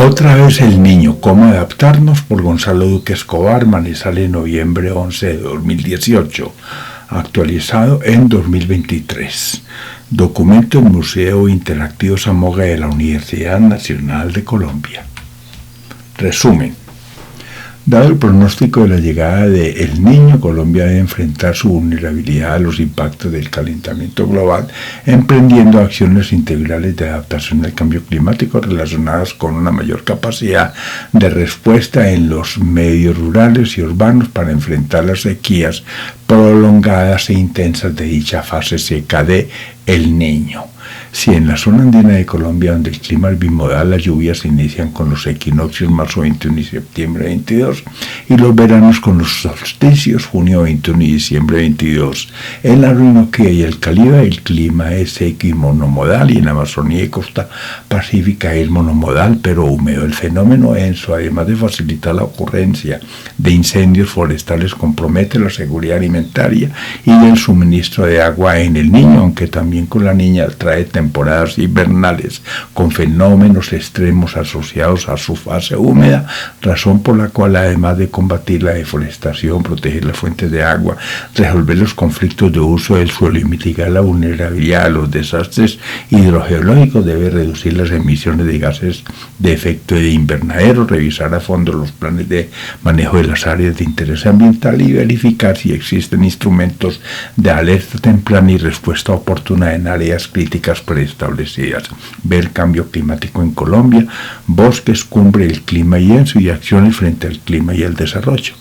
Otra vez el niño, cómo adaptarnos, por Gonzalo Duque Escobar, Manizales, noviembre 11 de 2018, actualizado en 2023. Documento del Museo Interactivo Zamoga de la Universidad Nacional de Colombia. Resumen. Dado el pronóstico de la llegada de El Niño, Colombia debe enfrentar su vulnerabilidad a los impactos del calentamiento global, emprendiendo acciones integrales de adaptación al cambio climático relacionadas con una mayor capacidad de respuesta en los medios rurales y urbanos para enfrentar las sequías prolongadas e intensas de dicha fase seca de El Niño. Si en la zona andina de Colombia, donde el clima es bimodal, las lluvias se inician con los equinoccios marzo 21 y septiembre 22, y los veranos con los solsticios junio 21 y diciembre 22. En la Orinoquía y el Caribe el clima es seco y monomodal, y en la Amazonía y costa pacífica es monomodal pero húmedo. El fenómeno ENSO, además de facilitar la ocurrencia de incendios forestales, compromete la seguridad alimentaria y del suministro de agua en El Niño, aunque también con la Niña trae temporadas invernales con fenómenos extremos asociados a su fase húmeda, razón por la cual, además de combatir la deforestación, proteger las fuentes de agua, resolver los conflictos de uso del suelo y mitigar la vulnerabilidad a los desastres hidrogeológicos, debe reducir las emisiones de gases de efecto de invernadero, revisar a fondo los planes de manejo de las áreas de interés ambiental y verificar si existen instrumentos de alerta temprana y respuesta oportuna en áreas críticas preestablecidas. Ver cambio climático en Colombia, bosques, cumbre, el clima y ENSO y acciones frente al clima y el desarrollo.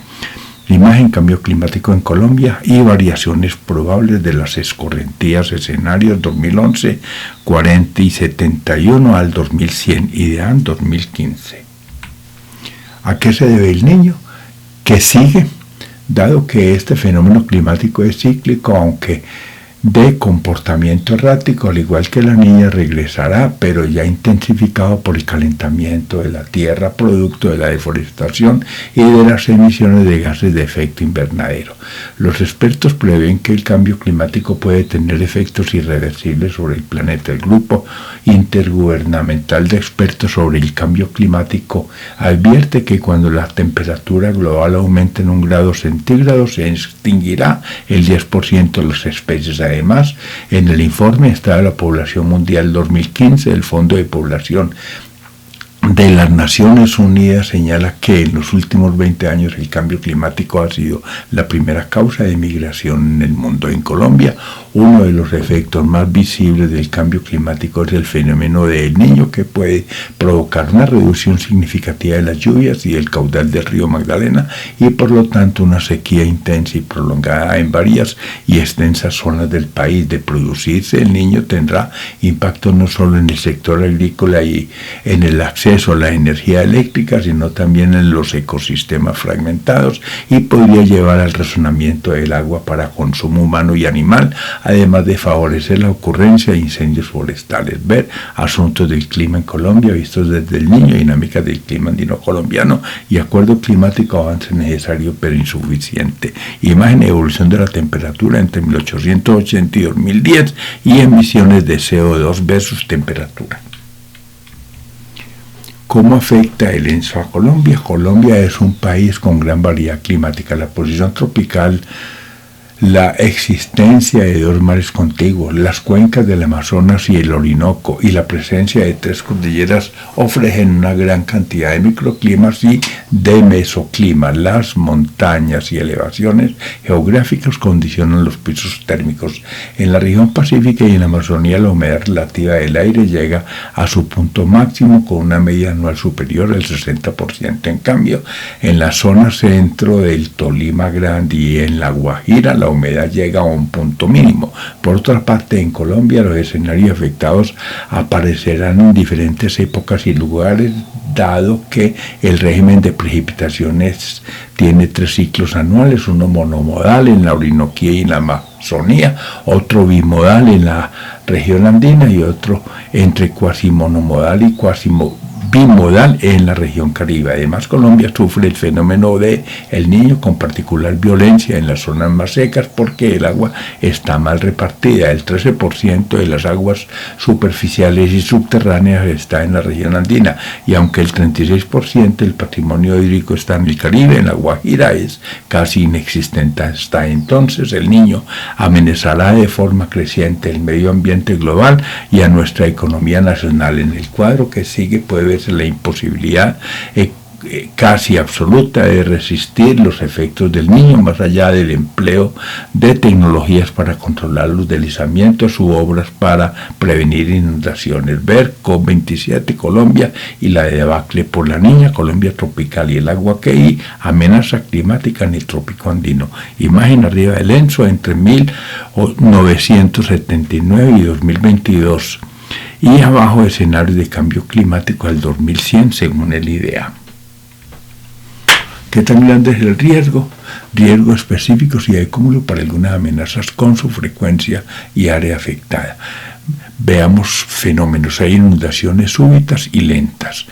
Imagen, cambio climático en Colombia y variaciones probables de las escorrentías, escenarios 2011, 40 y 71 al 2100, IDEAN 2015. ¿A qué se debe El Niño? ¿Qué sigue? Dado que este fenómeno climático es cíclico, aunque de comportamiento errático, al igual que la Niña, regresará, pero ya intensificado por el calentamiento de la tierra, producto de la deforestación y de las emisiones de gases de efecto invernadero. Los expertos prevén que el cambio climático puede tener efectos irreversibles sobre el planeta. El Grupo Intergubernamental de Expertos sobre el Cambio Climático advierte que cuando la temperatura global aumente en 1 grado centígrado, se extinguirá el 10% de las especies. Además, en el informe Estado de la Población Mundial 2015, el Fondo de Población de las Naciones Unidas señala que en los últimos 20 años el cambio climático ha sido la primera causa de migración en el mundo. En Colombia, uno de los efectos más visibles del cambio climático es el fenómeno de El Niño, que puede provocar una reducción significativa de las lluvias y del caudal del río Magdalena, y por lo tanto una sequía intensa y prolongada en varias y extensas zonas del país. De producirse El Niño, tendrá impacto no solo en el sector agrícola y en el acceso a la energía eléctrica, sino también en los ecosistemas fragmentados, y podría llevar al razonamiento del agua para consumo humano y animal, además de favorecer la ocurrencia de incendios forestales. Ver asuntos del clima en Colombia vistos desde El Niño, dinámica del clima andino colombiano y acuerdo climático, avance necesario pero insuficiente. Imagen, evolución de la temperatura entre 1880 y 2010 y emisiones de CO2 versus temperatura. ¿Cómo afecta el ENSO a Colombia? Colombia es un país con gran variedad climática. La posición tropical, la existencia de 2 mares contiguos, las cuencas del Amazonas y el Orinoco y la presencia de 3 cordilleras ofrecen una gran cantidad de microclimas y de mesoclimas. Las montañas y elevaciones geográficas condicionan los pisos térmicos. En la región pacífica y en la Amazonía, la humedad relativa del aire llega a su punto máximo con una media anual superior al 60%. En cambio, en la zona centro del Tolima Grande y en la Guajira, la humedad llega a un punto mínimo. Por otra parte, en Colombia, los escenarios afectados aparecerán en diferentes épocas y lugares, dado que el régimen de precipitaciones tiene 3 ciclos anuales, uno monomodal en la Orinoquía y en la Amazonía, otro bimodal en la región andina y otro entre cuasimonomodal y bimodal en la región Caribe. Además, Colombia sufre el fenómeno de El Niño con particular violencia en las zonas más secas porque el agua está mal repartida. El 13% de las aguas superficiales y subterráneas está en la región andina, y aunque el 36% del patrimonio hídrico está en el Caribe, en la Guajira es casi inexistente. Hasta entonces, El Niño amenazará de forma creciente el medio ambiente global y a nuestra economía nacional. En el cuadro que sigue puede verse la imposibilidad casi absoluta de resistir los efectos del Niño, más allá del empleo de tecnologías para controlar los deslizamientos u obras para prevenir inundaciones. Ver COP27, Colombia y la debacle por la Niña, Colombia tropical y el agua que hay, amenaza climática en el trópico andino. Imagen arriba del ENSO entre 1979 y 2022. Y abajo escenarios de cambio climático al 2100 según el IDEA. ¿Qué tan grande es el riesgo? Riesgo específico si hay cúmulo para algunas amenazas con su frecuencia y área afectada. Veamos fenómenos. Hay inundaciones súbitas y lentas.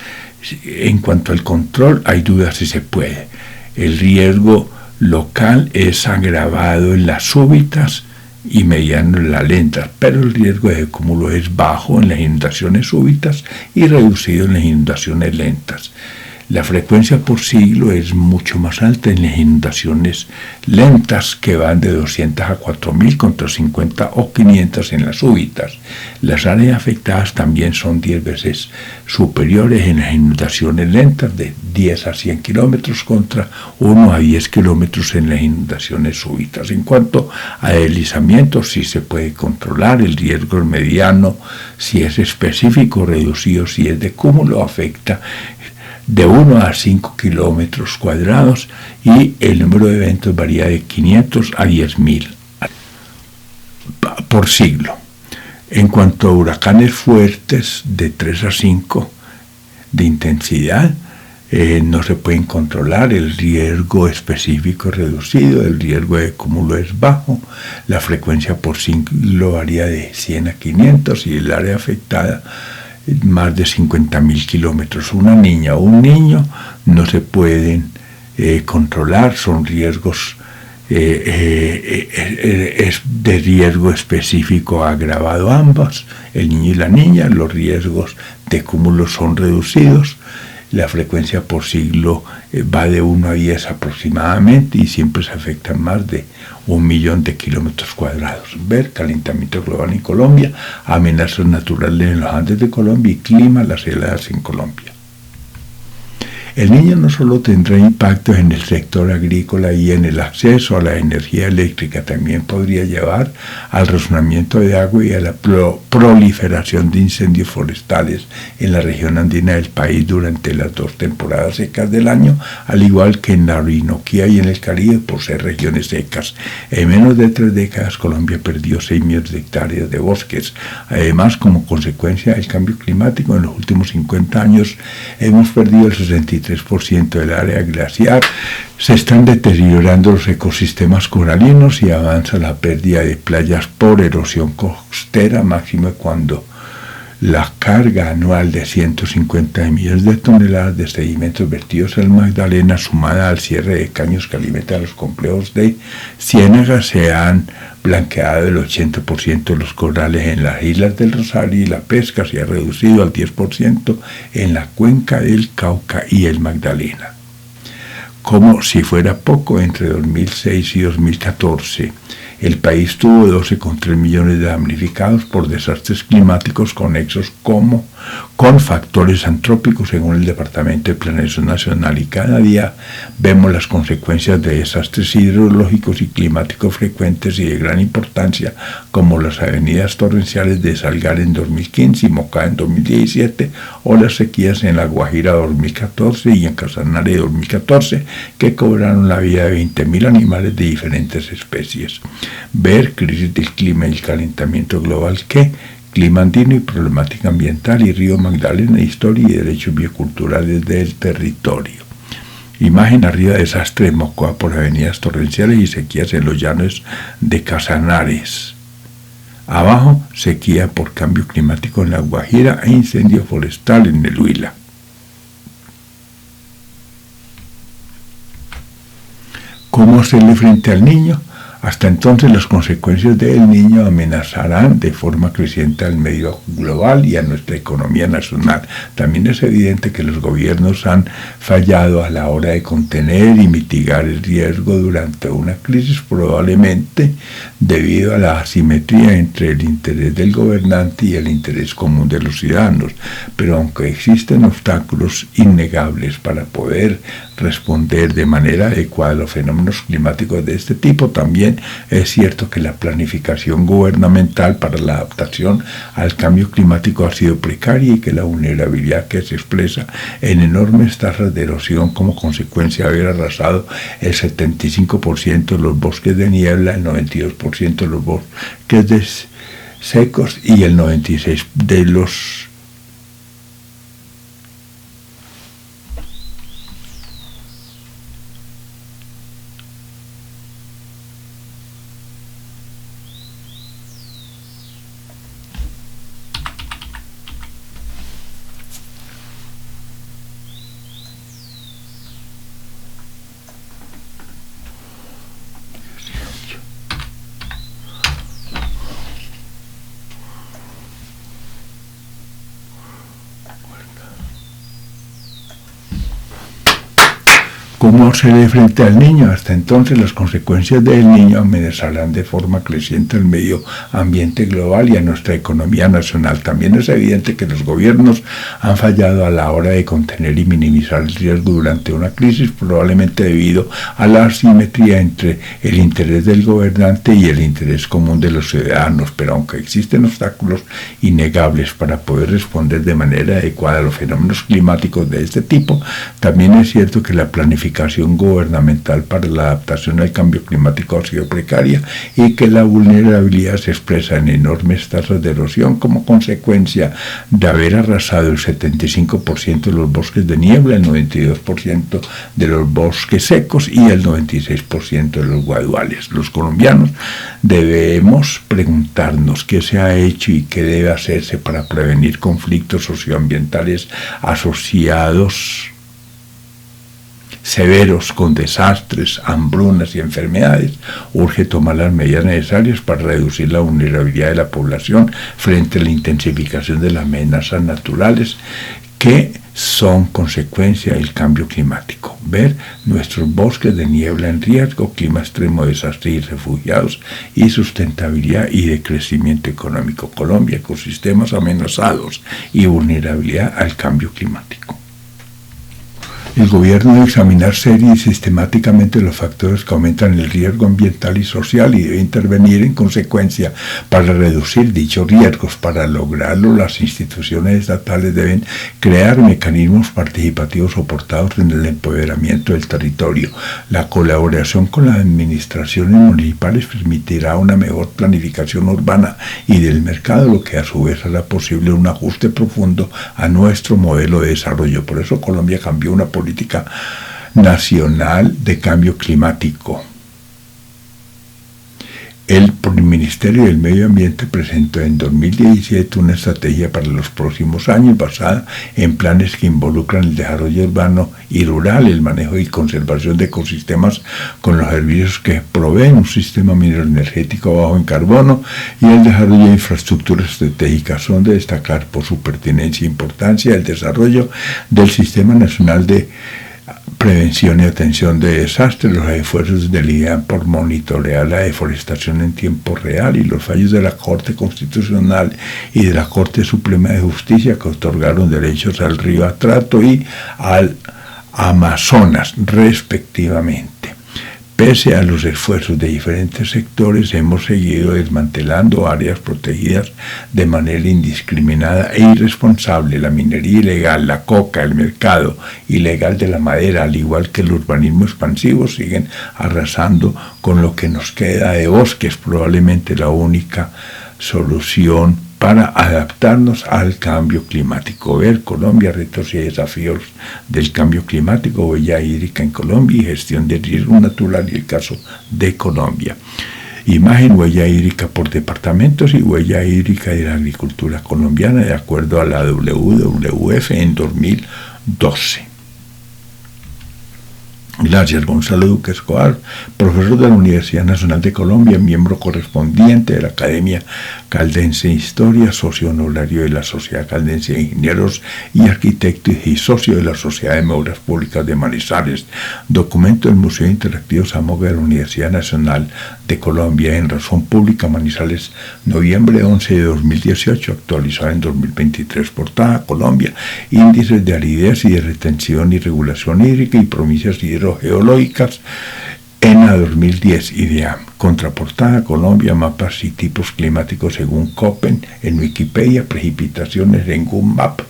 En cuanto al control, hay dudas si se puede. El riesgo local es agravado en las súbitas y mediano en las lentas, pero el riesgo de cúmulo es bajo en las inundaciones súbitas y reducido en las inundaciones lentas. La frecuencia por siglo es mucho más alta en las inundaciones lentas, que van de 200 a 4.000 contra 50 o 500 en las súbitas. Las áreas afectadas también son 10 veces superiores en las inundaciones lentas, de 10 a 100 kilómetros contra 1 a 10 kilómetros en las inundaciones súbitas. En cuanto a deslizamientos, sí se puede controlar. El riesgo es mediano si es específico, reducido si es de cúmulo, afecta de 1 a 5 kilómetros cuadrados y el número de eventos varía de 500 a 10.000 por siglo. En cuanto a huracanes fuertes de 3 a 5 de intensidad, no se pueden controlar. El riesgo específico es reducido, el riesgo de cúmulo es bajo, la frecuencia por siglo varía de 100 a 500 y el área afectada más de 50.000 kilómetros. Una niña o un niño no se pueden controlar, son riesgos es de riesgo específico agravado ambas, el niño y la niña. Los riesgos de cúmulo son reducidos, la frecuencia por siglo va de 1 a 10 aproximadamente y siempre se afectan más de 1.000.000 de kilómetros cuadrados. Ver calentamiento global en Colombia, amenazas naturales en los Andes de Colombia y clima, las heladas en Colombia. El Niño no solo tendrá impactos en el sector agrícola y en el acceso a la energía eléctrica, también podría llevar al razonamiento de agua y a la proliferación de incendios forestales en la región andina del país durante las 2 temporadas secas del año, al igual que en la Orinoquía y en el Caribe por ser regiones secas. En menos de 3 décadas, Colombia perdió 6 millones de hectáreas de bosques. Además, como consecuencia del cambio climático, en los últimos 50 años hemos perdido el 63% del área glaciar, se están deteriorando los ecosistemas coralinos y avanza la pérdida de playas por erosión costera, máxima cuando la carga anual de 150 millones de toneladas de sedimentos vertidos al Magdalena, sumada al cierre de caños que alimentan los complejos de Ciénaga, se han blanqueado el 80% de los corales en las islas del Rosario y la pesca se ha reducido al 10% en la cuenca del Cauca y el Magdalena. Como si fuera poco, entre 2006 y 2014, el país tuvo 12,3 millones de damnificados por desastres climáticos conexos con factores antrópicos, según el Departamento de Planeación Nacional, y cada día vemos las consecuencias de desastres hidrológicos y climáticos frecuentes y de gran importancia, como las avenidas torrenciales de Salgar en 2015 y Mocá en 2017, o las sequías en La Guajira 2014 y en Casanare 2014, que cobraron la vida de 20.000 animales de diferentes especies. Ver crisis del clima y el calentamiento global, clima andino y problemática ambiental, y río Magdalena, historia y derechos bioculturales del territorio. Imagen arriba, desastre de Mocoa por avenidas torrenciales y sequías en los llanos de Casanares. Abajo, sequía por cambio climático en La Guajira e incendio forestal en el Huila. ¿Cómo hacerle frente al niño? Hasta entonces las consecuencias del niño amenazarán de forma creciente al medio global y a nuestra economía nacional. También es evidente que los gobiernos han fallado a la hora de contener y mitigar el riesgo durante una crisis, probablemente debido a la asimetría entre el interés del gobernante y el interés común de los ciudadanos. Pero aunque existen obstáculos innegables para poder responder de manera adecuada a los fenómenos climáticos de este tipo, también es cierto que la planificación gubernamental para la adaptación al cambio climático ha sido precaria y que la vulnerabilidad que se expresa en enormes tasas de erosión como consecuencia de haber arrasado el 75% de los bosques de niebla, el 92% de los bosques secos y el 96% de los ¿Cómo hacerle frente al niño? Hasta entonces las consecuencias del niño amenazarán de forma creciente al medio ambiente global y a nuestra economía nacional. También es evidente que los gobiernos han fallado a la hora de contener y minimizar el riesgo durante una crisis, probablemente debido a la asimetría entre el interés del gobernante y el interés común de los ciudadanos. Pero aunque existen obstáculos innegables para poder responder de manera adecuada a los fenómenos climáticos de este tipo, también es cierto que la planificación gubernamental para la adaptación al cambio climático ha sido precaria y que la vulnerabilidad se expresa en enormes tasas de erosión como consecuencia de haber arrasado el 75% de los bosques de niebla, el 92% de los bosques secos y el 96% de los guaduales. Los colombianos debemos preguntarnos qué se ha hecho y qué debe hacerse para prevenir conflictos socioambientales asociados severos con desastres, hambrunas y enfermedades. Urge tomar las medidas necesarias para reducir la vulnerabilidad de la población frente a la intensificación de las amenazas naturales que son consecuencia del cambio climático. Ver nuestros bosques de niebla en riesgo, clima extremo, desastre y refugiados, y sustentabilidad y de crecimiento económico. Colombia, ecosistemas amenazados y vulnerabilidad al cambio climático. El gobierno debe examinar seria y sistemáticamente los factores que aumentan el riesgo ambiental y social y debe intervenir en consecuencia para reducir dichos riesgos. Para lograrlo, las instituciones estatales deben crear mecanismos participativos soportados en el empoderamiento del territorio. La colaboración con las administraciones municipales permitirá una mejor planificación urbana y del mercado, lo que a su vez hará posible un ajuste profundo a nuestro modelo de desarrollo. Por eso Colombia cambió una política nacional de cambio climático. El Ministerio del Medio Ambiente presentó en 2017 una estrategia para los próximos años basada en planes que involucran el desarrollo urbano y rural, el manejo y conservación de ecosistemas con los servicios que proveen un sistema minero energético bajo en carbono y el desarrollo de infraestructuras estratégicas. Son de destacar por su pertinencia e importancia el desarrollo del Sistema Nacional de Prevención y Atención de Desastres, los esfuerzos del IDEAM por monitorear la deforestación en tiempo real y los fallos de la Corte Constitucional y de la Corte Suprema de Justicia que otorgaron derechos al río Atrato y al Amazonas, respectivamente. Pese a los esfuerzos de diferentes sectores, hemos seguido desmantelando áreas protegidas de manera indiscriminada e irresponsable. La minería ilegal, la coca, el mercado ilegal de la madera, al igual que el urbanismo expansivo, siguen arrasando con lo que nos queda de bosques, probablemente la única solución para adaptarnos al cambio climático. Ver Colombia, retos y desafíos del cambio climático, huella hídrica en Colombia y gestión de riesgo natural y el caso de Colombia. Imagen, huella hídrica por departamentos y huella hídrica de la agricultura colombiana de acuerdo a la WWF en 2012. Gracias, Gonzalo Duque Escobar, profesor de la Universidad Nacional de Colombia, miembro correspondiente de la Academia Caldense de Historia, socio honorario de la Sociedad Caldense de Ingenieros y Arquitectos y socio de la Sociedad de Obras Públicas de Manizales. Documento del Museo Interactivo Zamoga de la Universidad Nacional de Colombia en Razón Pública Manizales, noviembre 11 de 2018, actualizado en 2023. Portada: Colombia, índices de aridez y de retención y regulación hídrica y provincias hidrogeológicas, ENA 2010, IDEAM. Contraportada: Colombia, mapas y tipos climáticos según Köppen en Wikipedia, precipitaciones en GoodMap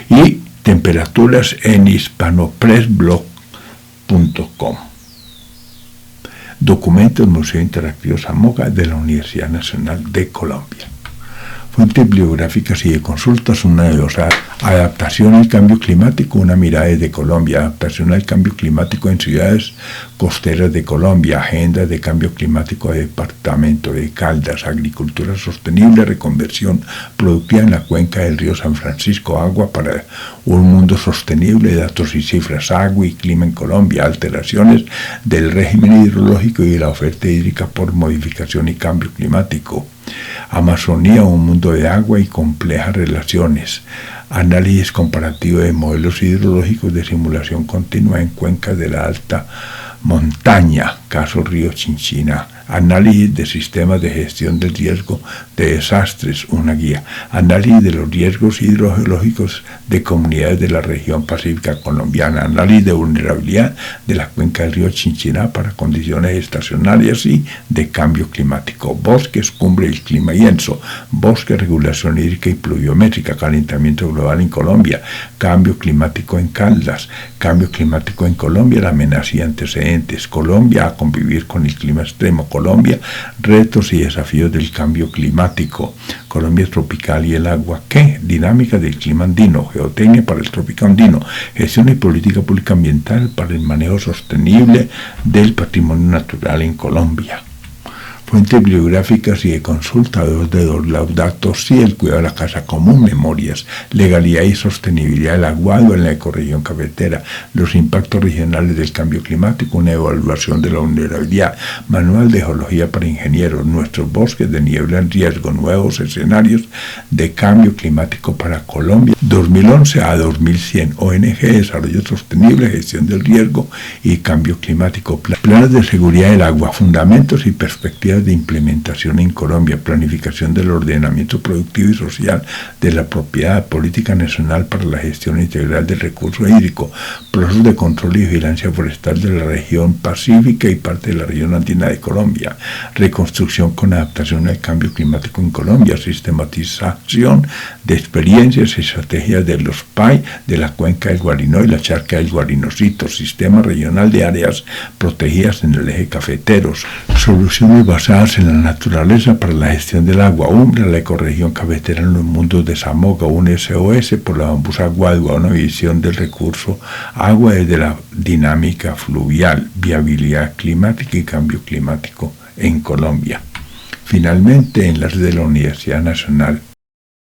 y temperaturas en hispanopressblog.com. Documento del Museo Interactivo Zamoga de la Universidad Nacional de Colombia. Fuentes bibliográficas y de consultas: una de dos. Adaptación al cambio climático, una mirada desde Colombia. Adaptación al cambio climático en ciudades costeras de Colombia. Agenda de cambio climático de Departamento de Caldas. Agricultura sostenible, reconversión productiva en la cuenca del río San Francisco. Agua para un mundo sostenible. Datos y cifras. Agua y clima en Colombia. Alteraciones del régimen hidrológico y de la oferta hídrica por modificación y cambio climático. Amazonía, un mundo de agua y complejas relaciones. Análisis comparativo de modelos hidrológicos de simulación continua en cuencas de la alta montaña, caso Río Chinchina. Análisis de sistemas de gestión del riesgo de desastres, una guía. Análisis de los riesgos hidrogeológicos de comunidades de la región pacífica colombiana. Análisis de vulnerabilidad de la cuenca del río Chinchina para condiciones estacionarias y de cambio climático. Bosques, cumbre del clima y ENSO. Bosque, regulación hídrica y pluviométrica. Calentamiento global en Colombia. Cambio climático en Caldas. Cambio climático en Colombia, la amenaza y antecedentes. Colombia a convivir con el clima extremo. Colombia, retos y desafíos del cambio climático. Colombia tropical y el agua. ¿Qué? Dinámica del clima andino. Geotecnia para el trópico andino. Gestión y política pública ambiental para el manejo sostenible del patrimonio natural en Colombia. Fuentes bibliográficas y de consulta: Laudato Si, el cuidado de la casa común. Memorias, legalidad y sostenibilidad del aguado en la ecorregión cafetera, los impactos regionales del cambio climático, una evaluación de la vulnerabilidad. Manual de geología para ingenieros, nuestros bosques de niebla en riesgo, nuevos escenarios de cambio climático para Colombia 2011 a 2100. ONG, desarrollo sostenible, gestión del riesgo y cambio climático. Planes de seguridad del agua, fundamentos y perspectivas de implementación en Colombia. Planificación del ordenamiento productivo y social de la propiedad. Política nacional para la gestión integral del recurso hídrico. Procesos de control y vigilancia forestal de la región pacífica y parte de la región andina de Colombia. Reconstrucción con adaptación al cambio climático en Colombia. Sistematización de experiencias y estrategias de los PAI de la cuenca del Guarinó y la charca del Guarinocito. Sistema regional de áreas protegidas en el eje cafetero. Soluciones basadas en la naturaleza para la gestión del agua. Umbra, la ecorregión cafetera en los mundos de Zamoga. Un SOS por la bambusa Guadua, una visión del recurso agua desde la dinámica fluvial, viabilidad climática y cambio climático en Colombia. Finalmente, enlace de la Universidad Nacional